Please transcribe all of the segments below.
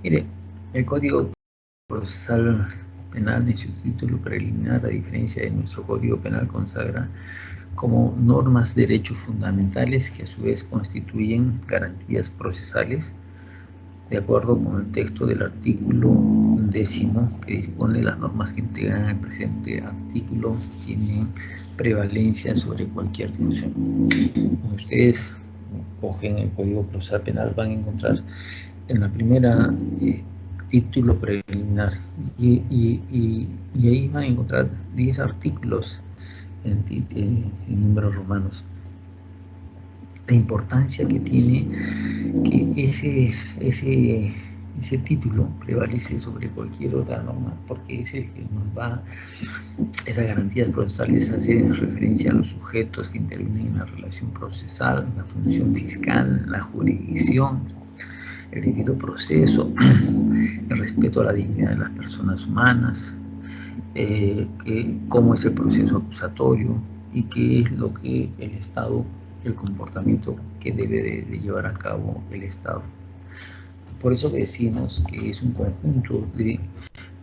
Mire, el Código Procesal Penal en su título preliminar, a diferencia de nuestro Código Penal, consagra como normas derechos fundamentales que a su vez constituyen garantías procesales, de acuerdo con el texto del artículo 10 que dispone las normas que integran el presente artículo tienen prevalencia sobre cualquier discusión. Ustedes cogen el Código Procesal Penal, van a encontrar en la primera título preliminar y ahí van a encontrar 10 artículos en números romanos. La importancia que tiene que ese título prevalece sobre cualquier otra norma, porque es el que nos va, esas garantías procesales hacen referencia a los sujetos que intervienen en la relación procesal, la función fiscal, la jurisdicción, el debido proceso, el respeto a la dignidad de las personas humanas, cómo es el proceso acusatorio y qué es lo que el Estado, el comportamiento que debe de llevar a cabo el Estado. Por eso que decimos que es un conjunto de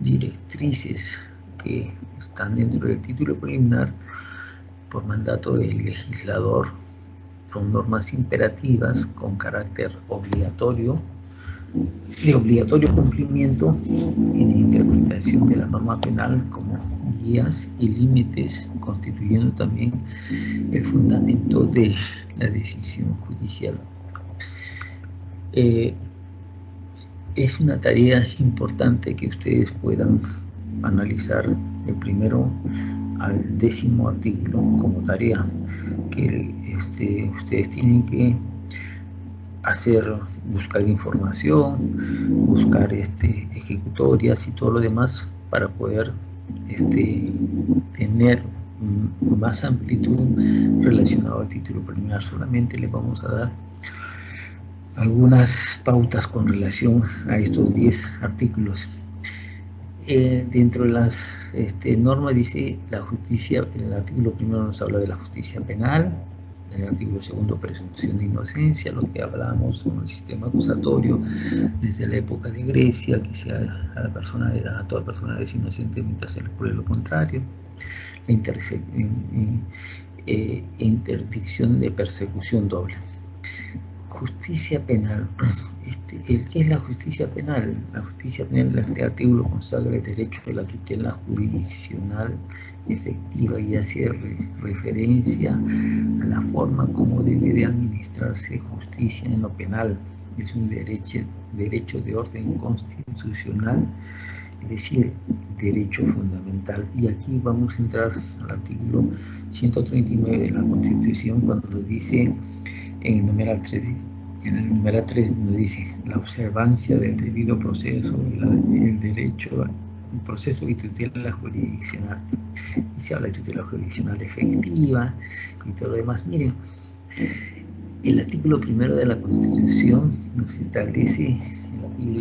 directrices que están dentro del título preliminar por mandato del legislador. Son normas imperativas con carácter obligatorio, de obligatorio cumplimiento en la interpretación de la norma penal como guías y límites, constituyendo también el fundamento de la decisión judicial. Es una tarea importante que ustedes puedan analizar el primero al 10º artículo como tarea que ustedes tienen que hacer, buscar información, buscar ejecutorias y todo lo demás para poder tener más amplitud relacionado al título preliminar. Solamente les vamos a dar algunas pautas con relación a estos 10 artículos. Dentro de las normas dice la justicia, en el artículo primero nos habla de la justicia penal, en el artículo segundo presunción de inocencia, lo que hablamos con el sistema acusatorio desde la época de Grecia, que sea a toda persona es inocente mientras se le pruebe lo contrario, la interdicción de persecución doble. Justicia penal. ¿Qué es la justicia penal? La justicia penal, este artículo consagra el derecho de la tutela jurisdiccional efectiva y hace referencia a la forma como debe de administrarse justicia en lo penal. Es un derecho de orden constitucional, es decir, derecho fundamental. Y aquí vamos a entrar al artículo 139 de la Constitución cuando dice en el numeral 3, nos dice la observancia del debido proceso, el derecho al proceso y tutela jurisdiccional. Y se habla de tutela jurisdiccional efectiva y todo lo demás. Miren, el artículo primero de la Constitución nos establece, el artículo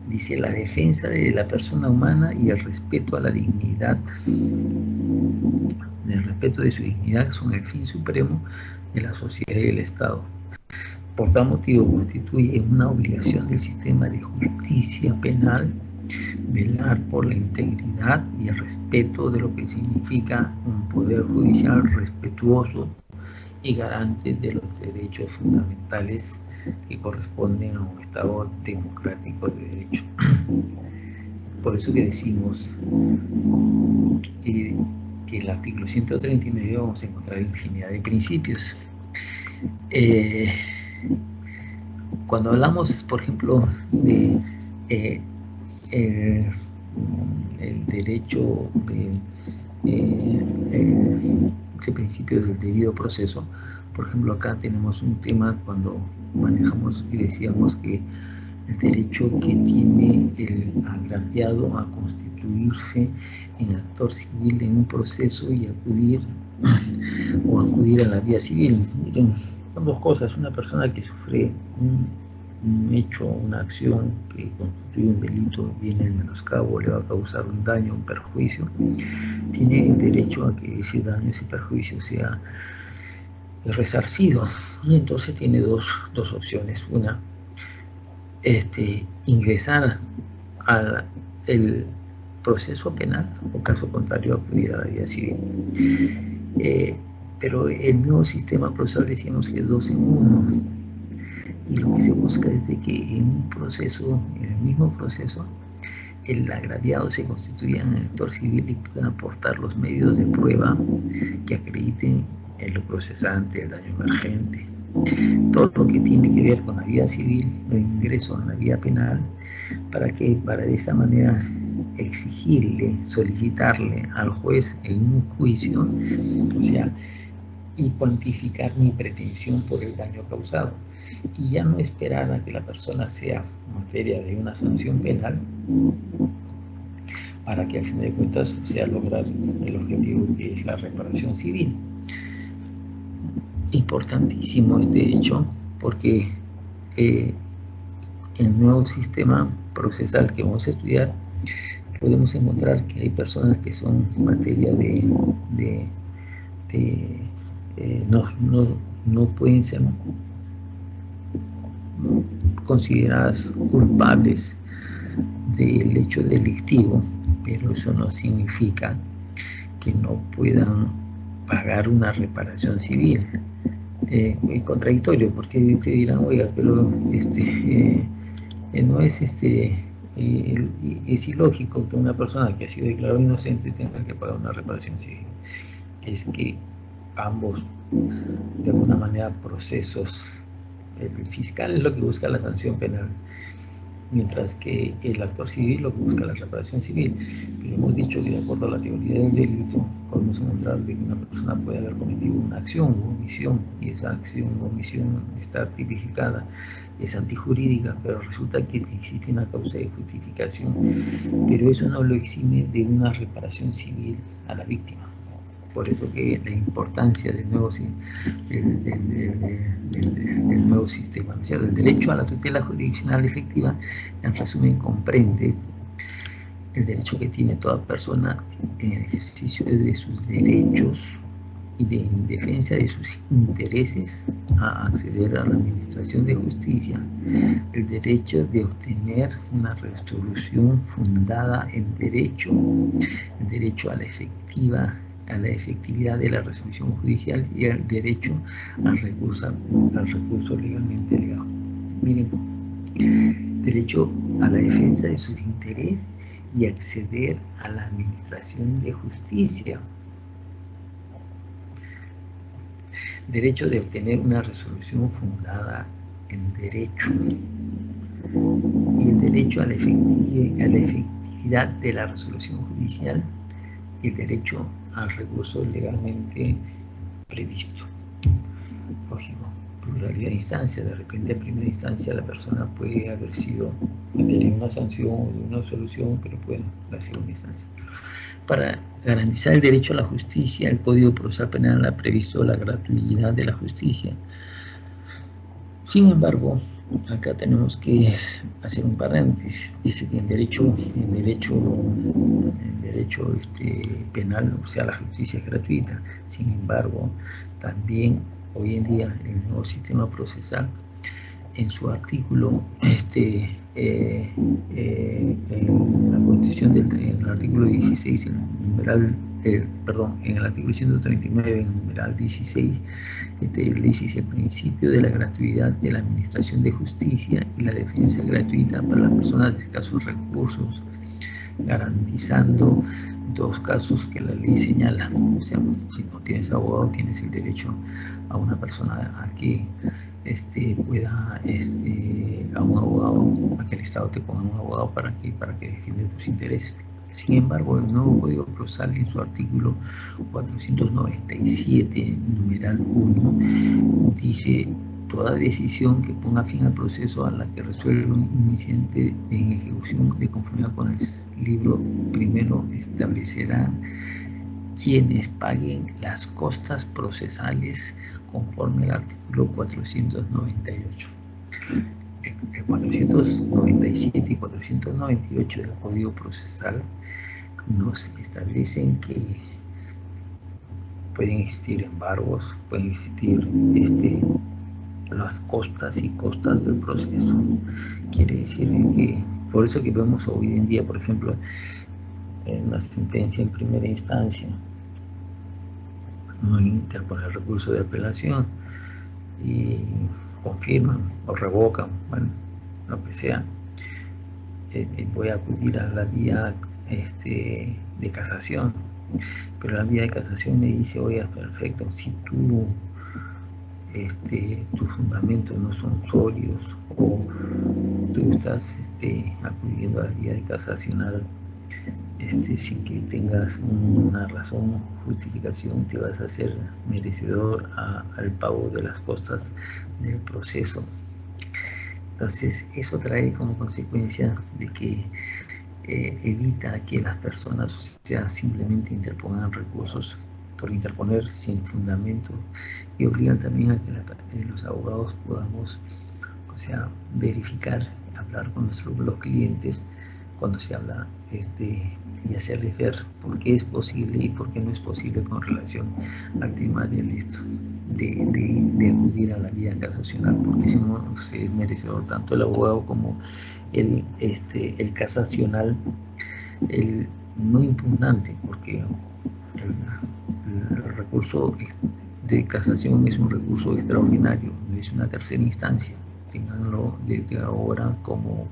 dice la defensa de la persona humana y el respeto a la dignidad. El respeto de su dignidad son el fin supremo de la sociedad y del Estado. Por tal motivo constituye una obligación del sistema de justicia penal velar por la integridad y el respeto de lo que significa un poder judicial respetuoso y garante de los derechos fundamentales que corresponden a un Estado democrático de derecho. Por eso que decimos que el artículo 139 vamos a encontrar infinidad de principios. Cuando hablamos, por ejemplo, de el derecho ese principio del debido proceso, por ejemplo, acá tenemos un tema cuando manejamos y decíamos que el derecho que tiene el agraviado a constituirse en actor civil en un proceso y acudir a la vía civil. Miren, son dos cosas. Una persona que sufre un hecho, una acción que constituye un delito, viene el menoscabo, le va a causar un daño, un perjuicio, tiene el derecho a que ese daño, ese perjuicio sea resarcido. Y entonces tiene dos opciones. Una, ingresar al el proceso penal, o caso contrario acudir a la vía civil. Pero el nuevo sistema procesal decíamos que es 2 en 1, y lo que se busca es de que en un proceso, en el mismo proceso, el agraviado se constituya en actor civil y pueda aportar los medios de prueba que acrediten el procesante, el daño emergente. Todo lo que tiene que ver con la vía civil, lo ingreso en la vía penal, para de esta manera exigirle, solicitarle al juez en un juicio, o sea, y cuantificar mi pretensión por el daño causado. Y ya no esperar a que la persona sea materia de una sanción penal para que al fin de cuentas sea lograr el objetivo que es la reparación civil. Importantísimo este hecho porque el nuevo sistema procesal que vamos a estudiar, podemos encontrar que hay personas que son materia no pueden ser consideradas culpables del hecho delictivo, pero eso no significa que no puedan pagar una reparación civil. Contradictorio, porque te dirán, oiga, pero no es es ilógico que una persona que ha sido declarada inocente tenga que pagar una reparación civil. Es que ambos, de alguna manera, procesos, el fiscal es lo que busca la sanción penal, mientras que el actor civil lo que busca la reparación civil. Pero hemos dicho que de acuerdo a la teoría del delito podemos encontrar que una persona puede haber cometido una acción o omisión, y esa acción o omisión está tipificada, es antijurídica, pero resulta que existe una causa de justificación, pero eso no lo exime de una reparación civil a la víctima. Por eso que la importancia del nuevo sistema, o sea, el derecho a la tutela jurisdiccional efectiva, en resumen, comprende el derecho que tiene toda persona en el ejercicio de sus derechos y en defensa de sus intereses a acceder a la administración de justicia, el derecho de obtener una resolución fundada en derecho, el derecho a la efectividad de la resolución judicial y el derecho al recurso legalmente alegado. Miren, derecho a la defensa de sus intereses y acceder a la administración de justicia. Derecho de obtener una resolución fundada en derecho. Y el derecho a la efectividad de la resolución judicial y el derecho al recurso legalmente previsto. Lógico, pluralidad de instancias. De repente, en primera instancia, la persona puede haber sido materia de una sanción o de una solución, pero puede haber sido una instancia. Para garantizar el derecho a la justicia, el Código Procesal Penal ha previsto la gratuidad de la justicia. Sin embargo, acá tenemos que hacer un paréntesis. Dice que en derecho penal, o sea, la justicia es gratuita. Sin embargo, también hoy en día el nuevo sistema procesal, en su artículo, en la Constitución en el artículo 16, en el artículo 139, en el numeral 16, le dice el principio de la gratuidad de la administración de justicia y la defensa gratuita para las personas de escasos recursos, garantizando dos casos que la ley señala. O sea, si no tienes abogado, tienes el derecho a una persona a que a un abogado, a que el Estado te ponga un abogado para que defienda tus intereses. Sin embargo, el nuevo Código Procesal, en su artículo 497, numeral 1, dice: toda decisión que ponga fin al proceso a la que resuelve un incidente en ejecución de conformidad con el libro primero establecerá quienes paguen las costas procesales conforme al artículo 498. El 497 y 498 del Código Procesal nos establecen que pueden existir embargos, pueden existir las costas y costas del proceso, Quiere decir que, por eso que vemos hoy en día, por ejemplo, en la sentencia en primera instancia, no interpone el recurso de apelación y confirman o revocan, bueno, lo que sea, voy a acudir a la vía de casación, pero la vía de casación me dice, oye, perfecto, si tus fundamentos no son sólidos o tú estás acudiendo a la vía de casacional sin que tengas una razón, justificación, te vas a hacer merecedor al pago de las costas del proceso. Entonces, eso trae como consecuencia de que evita que las personas, o sea, simplemente interpongan recursos por interponer sin fundamento, y obligan también a que los abogados podamos, o sea, verificar, hablar con los clientes cuando se habla y hacerles ver por qué es posible y por qué no es posible con relación al tema de acudir a la vía casacional, porque si no se es merecedor tanto el abogado como el casacional, el no impugnante, porque el recurso de casación es un recurso extraordinario, es una tercera instancia. Ténganlo desde ahora como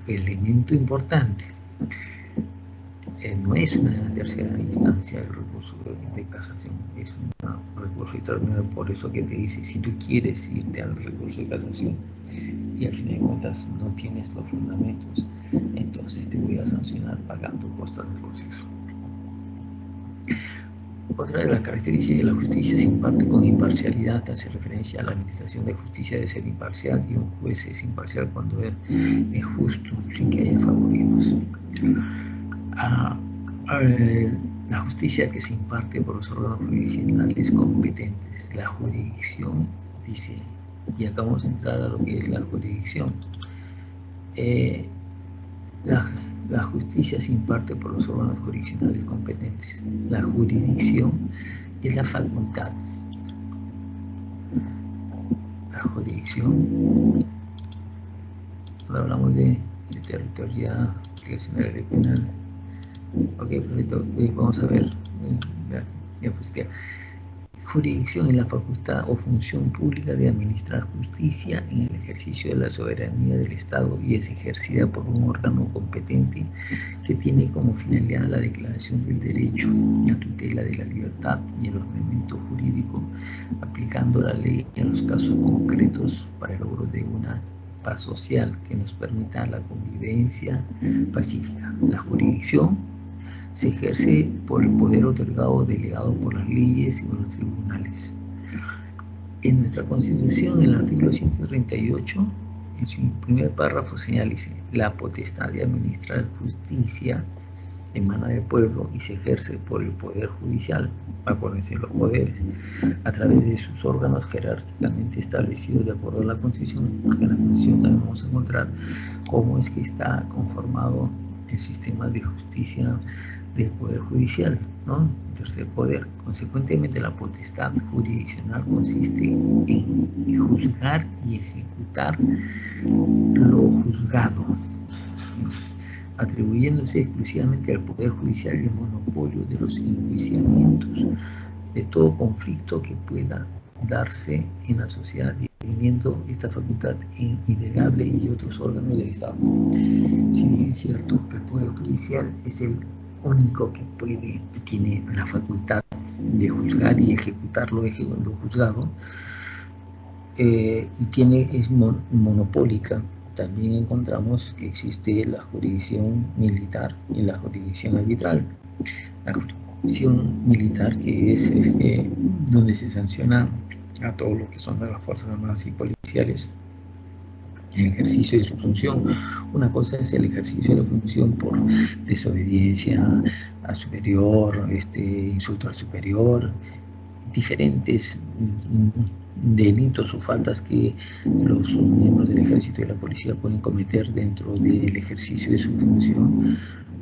elemento importante. No es una tercera instancia el recurso de casación, es un recurso extraordinario. Por eso que te dice, si tú quieres irte al recurso de casación y al fin de cuentas no tienes los fundamentos, entonces te voy a sancionar pagando costas del proceso. Otra de las características de la justicia se imparte con imparcialidad, hace referencia a la administración de justicia de ser imparcial, y un juez es imparcial cuando es justo, sin que haya favoritos. La justicia que se imparte por los órganos jurisdiccionales competentes. La jurisdicción, dice, y acá vamos a entrar a lo que es la jurisdicción. La justicia se imparte por los órganos jurisdiccionales competentes. La jurisdicción es la facultad. La jurisdicción, cuando hablamos de territorialidad discrecional penal. Ok, perfecto. Vamos a ver. Jurisdicción es la facultad o función pública de administrar justicia en el ejercicio de la soberanía del Estado y es ejercida por un órgano competente que tiene como finalidad la declaración del derecho, la tutela de la libertad y el ordenamiento jurídico, aplicando la ley en los casos concretos para el logro de una paz social que nos permita la convivencia pacífica. La jurisdicción se ejerce por el poder otorgado o delegado por las leyes y por los tribunales. En nuestra Constitución, en el artículo 138, en su primer párrafo señala: la potestad de administrar justicia emana del pueblo y se ejerce por el Poder Judicial, acuérdense los poderes, a través de sus órganos jerárquicamente establecidos de acuerdo a la Constitución, porque en la Constitución también vamos a encontrar cómo es que está conformado el sistema de justicia del Poder Judicial, ¿no? Tercer poder. Consecuentemente, la potestad jurisdiccional consiste en juzgar y ejecutar lo juzgado, atribuyéndose exclusivamente al Poder Judicial el monopolio de los enjuiciamientos de todo conflicto que pueda darse en la sociedad, definiendo esta facultad en indelegable y otros órganos del Estado. Si bien es cierto, el Poder Judicial es el único que tiene la facultad de juzgar y ejecutar lo juzgado, y es monopólica. También encontramos que existe la jurisdicción militar y la jurisdicción arbitral. La jurisdicción militar, que es donde se sanciona a todo lo que son las Fuerzas Armadas y policiales en ejercicio de su función. Una cosa es el ejercicio de la función por desobediencia al superior, insulto al superior, diferentes delitos o faltas que los miembros del ejército y de la policía pueden cometer dentro del ejercicio de su función,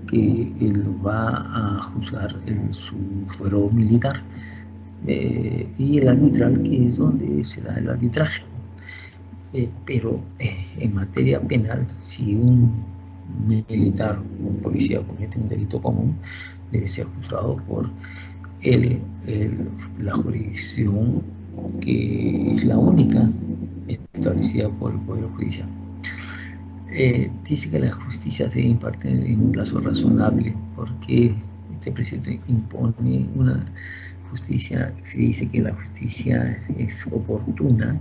que lo va a juzgar su fuero militar. y el arbitral, que es donde se da el arbitraje. Pero en materia penal, si un militar o un policía comete un delito común, debe ser juzgado por la jurisdicción que es la única establecida por el Poder Judicial. Dice que la justicia se imparte en un plazo razonable, porque este precepto impone una justicia, se dice que la justicia es oportuna,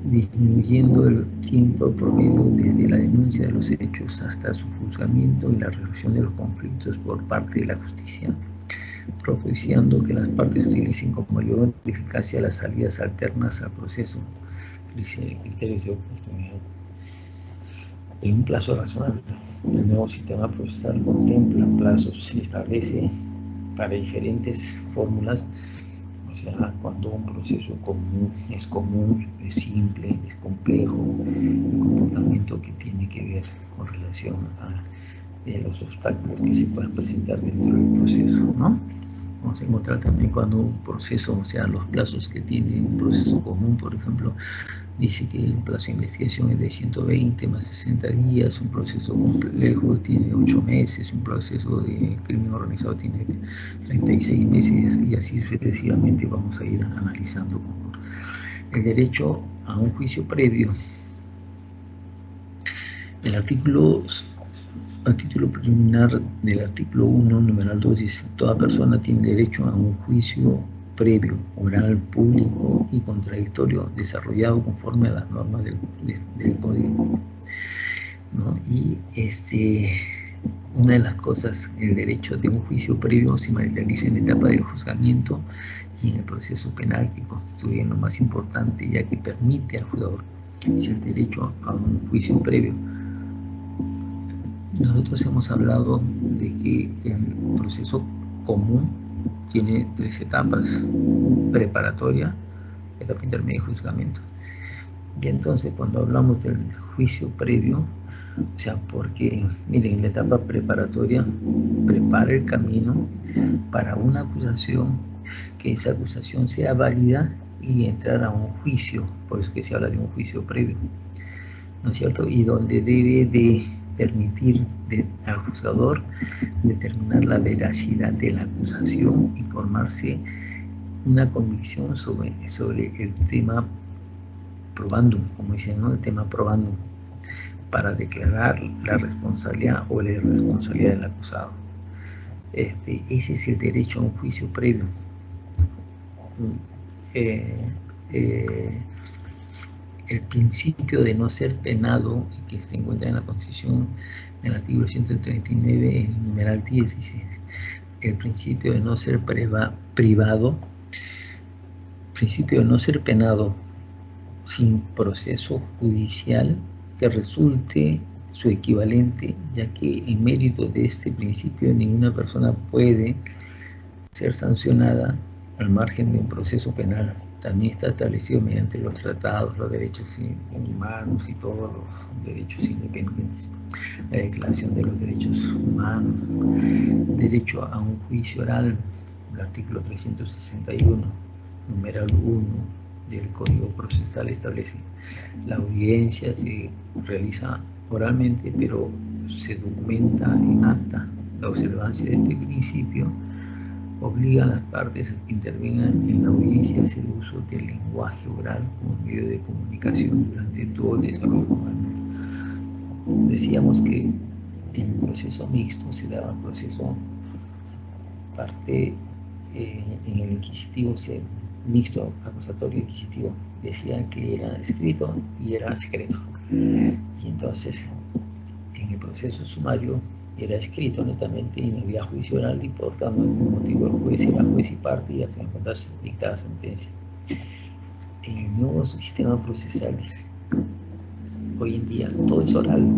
disminuyendo el tiempo promedio desde la denuncia de los hechos hasta su juzgamiento y la resolución de los conflictos por parte de la justicia, propiciando que las partes utilicen con mayor eficacia las salidas alternas al proceso, dice criterios de oportunidad. En un plazo razonable, el nuevo sistema procesal contempla plazos y establece para diferentes fórmulas. O sea, cuando un proceso común, es simple, es complejo, un comportamiento que tiene que ver con relación a los obstáculos que se puedan presentar dentro del proceso, ¿no? Vamos a encontrar también cuando un proceso, o sea, los plazos que tiene un proceso común, por ejemplo, dice que el plazo de investigación es de 120 más 60 días, un proceso complejo tiene 8 meses, un proceso de crimen organizado tiene 36 meses y así sucesivamente vamos a ir analizando. El derecho a un juicio previo. El título preliminar del artículo 1, numeral 2, dice: toda persona tiene derecho a un juicio previo, oral, público y contradictorio, desarrollado conforme a las normas del Código, ¿no? Y una de las cosas, el derecho de un juicio previo se materializa en la etapa del juzgamiento y en el proceso penal, que constituye lo más importante, ya que permite al juzgador el derecho a un juicio previo. Nosotros hemos hablado de que el proceso común tiene 3 etapas: preparatoria, etapa intermedia y juzgamiento. Y entonces, cuando hablamos del juicio previo, o sea, porque, miren, la etapa preparatoria prepara el camino para una acusación, que esa acusación sea válida y entrar a un juicio, por eso que se habla de un juicio previo, ¿no es cierto? Y donde debe de permitir al juzgador determinar la veracidad de la acusación y formarse una convicción sobre el tema probandum, como dicen, ¿no? El tema probandum, para declarar la responsabilidad o la irresponsabilidad del acusado. Ese es el derecho a un juicio previo. El principio de no ser penado, que se encuentra en la Constitución, en el artículo 139, en el numeral 10, dice: el principio de no ser principio de no ser penado sin proceso judicial que resulte su equivalente, ya que en mérito de este principio ninguna persona puede ser sancionada al margen de un proceso penal. También está establecido mediante los tratados, los derechos humanos y todos los derechos independientes. La Declaración de los Derechos Humanos, derecho a un juicio oral, el artículo 361, numeral 1 del Código Procesal establece: la audiencia se realiza oralmente, pero se documenta en acta. La observancia de este principio obliga a las partes a que intervengan en la audiencia a hacer uso del lenguaje oral como medio de comunicación durante todo el desarrollo humano. Decíamos que en el proceso mixto se daba proceso parte en el inquisitivo, mixto, acusatorio y inquisitivo. Decían que era escrito y era secreto. Y entonces, en el proceso sumario era escrito netamente y no había juicio oral, y por tanto, por motivo el juez era juez y parte y a que encontrarse dictada sentencia. En el nuevo sistema procesal, hoy en día todo es oral.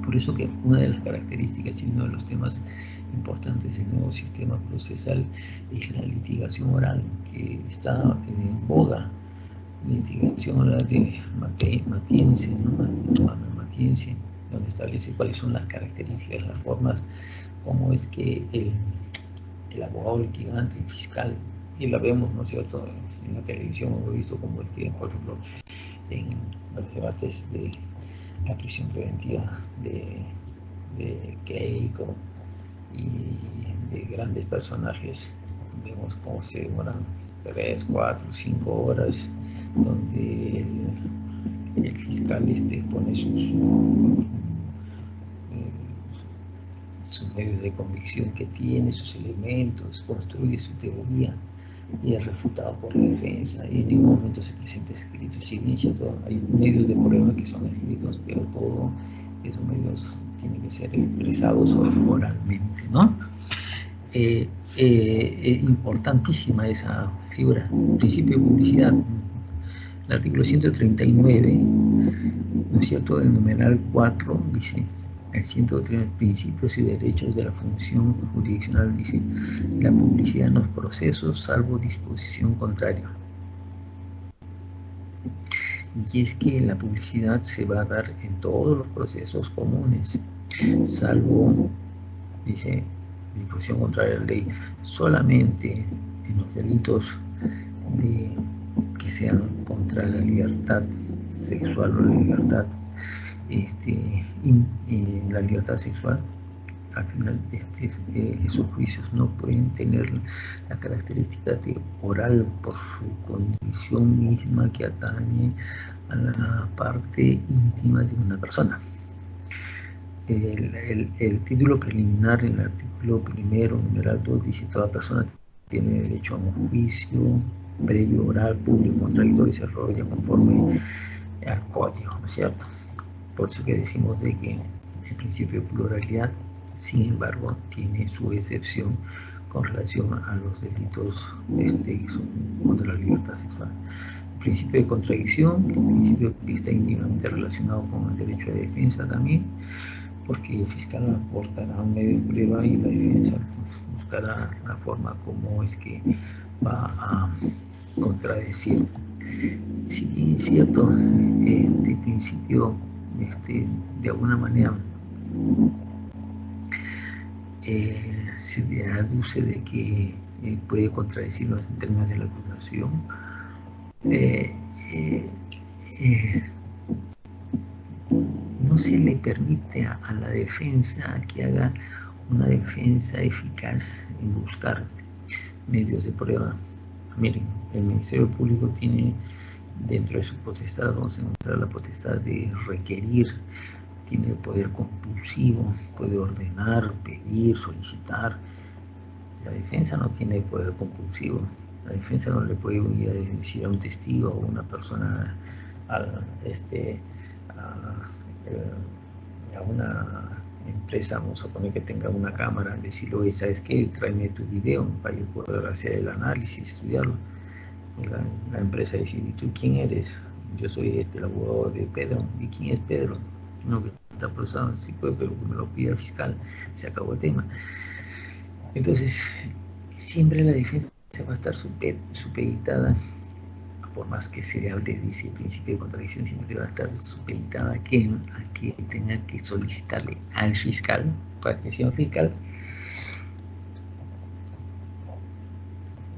Por eso que una de las características y uno de los temas importantes del nuevo sistema procesal es la litigación oral, que está en boga. Litigación oral de Matiense, ¿no? Matiense, donde establece cuáles son las características, las formas, cómo es que el el abogado litigante, el fiscal, y la vemos, ¿no es cierto?, en la televisión, hemos visto como el que, por ejemplo, en los debates de la prisión preventiva de Keiko y de grandes personajes, vemos cómo se demoran 3, 4, 5 horas, donde el fiscal pone sus medios de convicción que tiene, sus elementos, construye su teoría y es refutado por la defensa, y en ningún momento se presenta escrito. Si bien hay medios de prueba que son escritos, pero todos esos medios tienen que ser expresados oralmente, ¿no? Importantísima esa figura, principio de publicidad. El artículo 139, ¿no es cierto?, el numeral 4 dice: el 103, principios y derechos de la función jurisdiccional, dice: la publicidad en los procesos, salvo disposición contraria. Y es que la publicidad se va a dar en todos los procesos comunes, salvo, dice, disposición contraria a la ley, solamente en los delitos que sean contra la libertad sexual o la libertad, la libertad sexual. Al final, esos juicios no pueden tener la característica de oral por su condición misma que atañe a la parte íntima de una persona. El título preliminar en el artículo primero, numeral 2, dice: toda persona tiene derecho a un juicio previo, oral, público, contradictorio y se desarrolla conforme al código, ¿no es cierto? Por eso que decimos de que el principio de pluralidad, sin embargo, tiene su excepción con relación a los delitos contra la libertad sexual. El principio de contradicción, el principio que está íntimamente relacionado con el derecho de defensa también, porque el fiscal aportará un medio de prueba y la defensa buscará la forma como es que va a contradecir. Si bien es cierto, este principio de alguna manera se aduce de que puede contradecir los términos de la acusación, no se le permite a la defensa que haga una defensa eficaz en buscar medios de prueba. Miren, el Ministerio Público tiene dentro de su potestad, vamos a encontrar la potestad de requerir, tiene el poder compulsivo, puede ordenar, pedir, solicitar. La defensa no tiene el poder compulsivo. La defensa no le puede ir a decir a un testigo o a una persona, a una empresa, vamos a poner que tenga una cámara, decirle: oye, ¿sabes qué? Tráeme tu video para yo poder hacer el análisis, estudiarlo. La empresa dice: ¿y tú quién eres? Yo soy el abogado de Pedro. ¿Y quién es Pedro? No, que está procesado. Sí, pues, pero me lo pide el fiscal. Se acabó el tema. Entonces, siempre la defensa va a estar supeditada, por más que se hable, dice el principio de contradicción, siempre va a estar supeditada a que tenga que solicitarle al fiscal, para que sea un fiscal,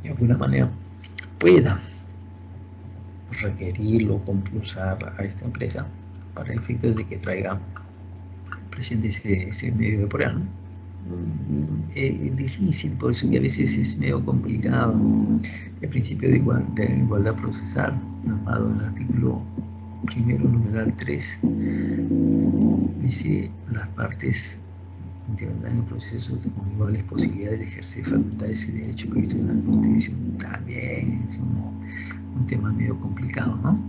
de alguna manera pueda requerirlo o compulsar a esta empresa para efectos de que traiga presente ese medio de prueba, ¿no? Es difícil, por eso que a veces es medio complicado. El principio de igualdad procesal, normado en el artículo primero, numeral 3, dice: las partes intervendrán en procesos con iguales posibilidades de ejercer facultades y derechos previstos en la Constitución. También es un tema medio complicado, ¿no?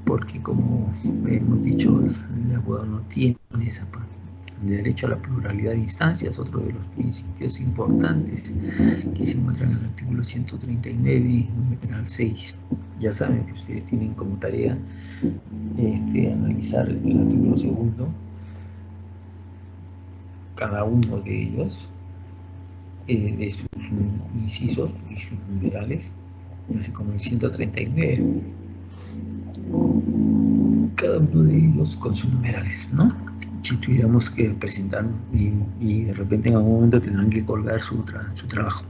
Porque, como hemos dicho, el abogado no tiene esa parte. El derecho a la pluralidad de instancias, otro de los principios importantes que se encuentran en el artículo 139, numeral 6. Ya saben que ustedes tienen como tarea analizar el artículo segundo, cada uno de ellos, de sus incisos y sus numerales, así como el 139, cada uno de ellos con sus numerales, ¿no? si tuviéramos que presentar y de repente en algún momento tendrán que colgar su trabajo.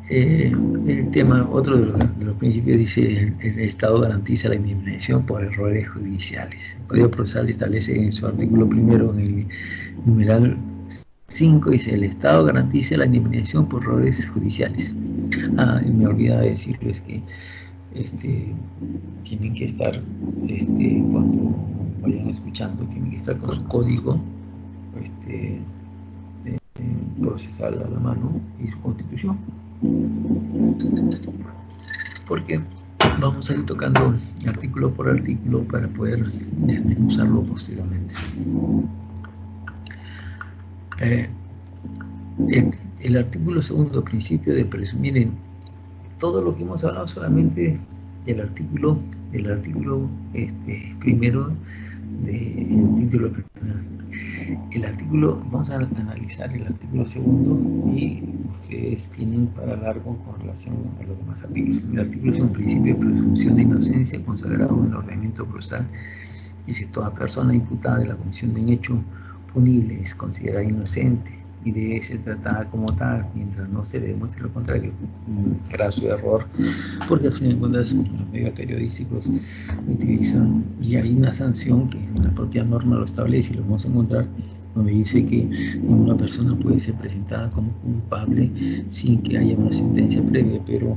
El tema, otro de los principios dice, el Estado garantiza la indemnización por errores judiciales. El Código Procesal establece en su artículo primero, en el numeral 5, dice, el Estado garantiza la indemnización por errores judiciales. Y me olvidaba decirles que tienen que estar, cuando vayan escuchando, tienen que estar con su código procesal a la mano y su constitución, porque vamos a ir tocando artículo por artículo para poder desmenuzarlo posteriormente. El artículo segundo, principio de presumir, todo lo que hemos hablado solamente del artículo primero del título penal. El artículo, vamos a analizar el artículo segundo y ustedes tienen para largo con relación a los demás artículos. El artículo es un principio de presunción de inocencia consagrado en el ordenamiento procesal. Dice, toda persona imputada de la comisión de un hecho punible es considerada inocente y debe ser tratada como tal mientras no se le demuestre lo contrario. Un graso error, porque al fin de cuentas los medios periodísticos utilizan, y hay una sanción que la propia norma lo establece y lo vamos a encontrar, donde dice que una persona puede ser presentada como culpable sin que haya una sentencia previa, pero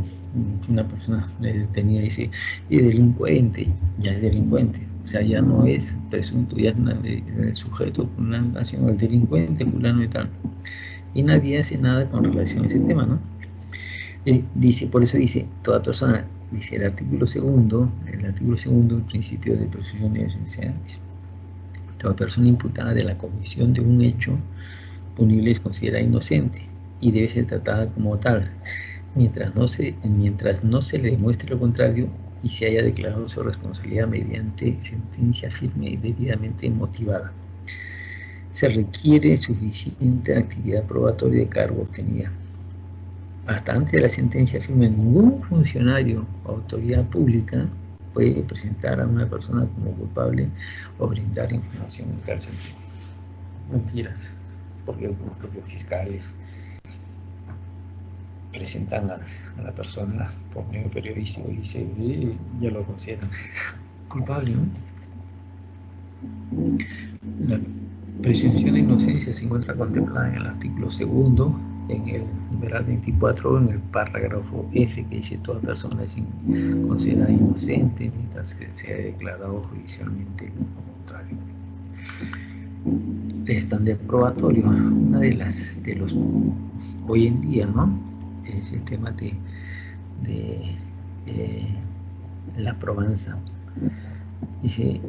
una persona detenida dice, es delincuente, ya es delincuente. O sea, ya no es presunto, ya es el sujeto, el delincuente, fulano y tal. Y nadie hace nada con relación a ese tema, ¿no? Dice, por eso dice, toda persona, dice el artículo segundo, el principio de presunción de inocencia, toda persona imputada de la comisión de un hecho punible es considerada inocente y debe ser tratada como tal, mientras no se le demuestre lo contrario y se haya declarado su responsabilidad mediante sentencia firme y debidamente motivada. Se requiere suficiente actividad probatoria de cargo obtenida. Hasta antes de la sentencia firme, ningún funcionario o autoridad pública puede presentar a una persona como culpable o brindar información en tal sentido. Mentiras, porque los propios fiscales presentan a la persona por medio periodístico y dice, ya lo consideran culpable, ¿no? La presunción de inocencia se encuentra contemplada en el artículo segundo, en el numeral 24, en el parágrafo F, que dice toda persona es considerada inocente mientras que sea declarado judicialmente lo contrario. El estándar probatorio, una de los hoy en día, ¿no? Es el tema de la probanza. Dice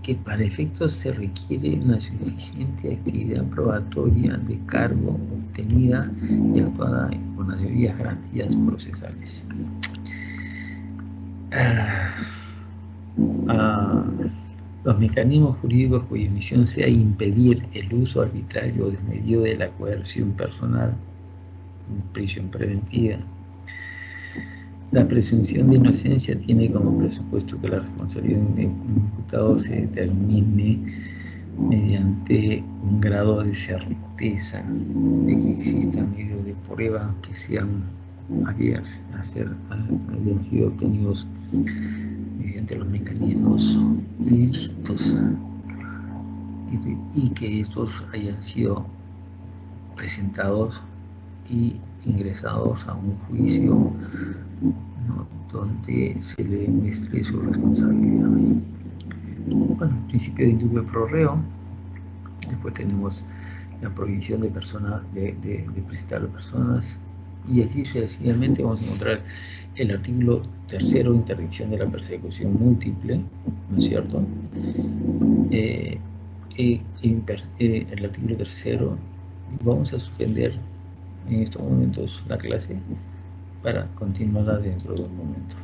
que para efectos se requiere una suficiente actividad probatoria de cargo obtenida y actuada con las debidas garantías procesales. Los mecanismos jurídicos cuya misión sea impedir el uso arbitrario o desmedido de la coerción personal, prisión preventiva. La presunción de inocencia tiene como presupuesto que la responsabilidad de un imputado se determine mediante un grado de certeza de que existan medios de prueba que hayan sido obtenidos mediante los mecanismos lícitos y que estos hayan sido presentados y ingresados a un juicio, ¿no?, donde se le demuestre su responsabilidad. Bueno, principio de indubio pro reo. Después tenemos la prohibición de presentar a las personas, y así sucesivamente vamos a encontrar el artículo tercero, interdicción de la persecución múltiple, ¿no es cierto? El artículo tercero, vamos a suspender en estos momentos la clase para continuarla dentro de un momento.